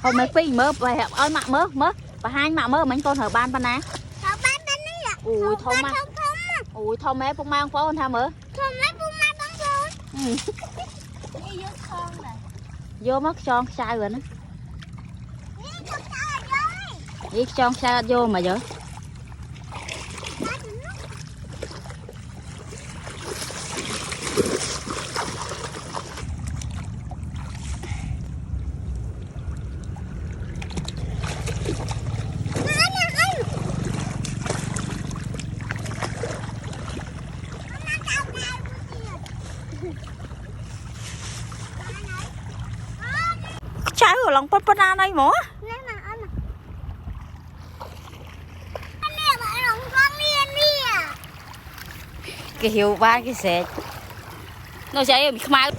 thôi mấy phi mơ về ơi mạ mơ mơ và hai mạ mơ mình con hở ban ban nè ui thôi mà ui thôi mấy phong mang phone tha mơ vô mất son sai rồi nó biết son sai vô mà vậy trái của lòng papa ra đây mỏ cái hiệu ba cái xe nó chạy ở mai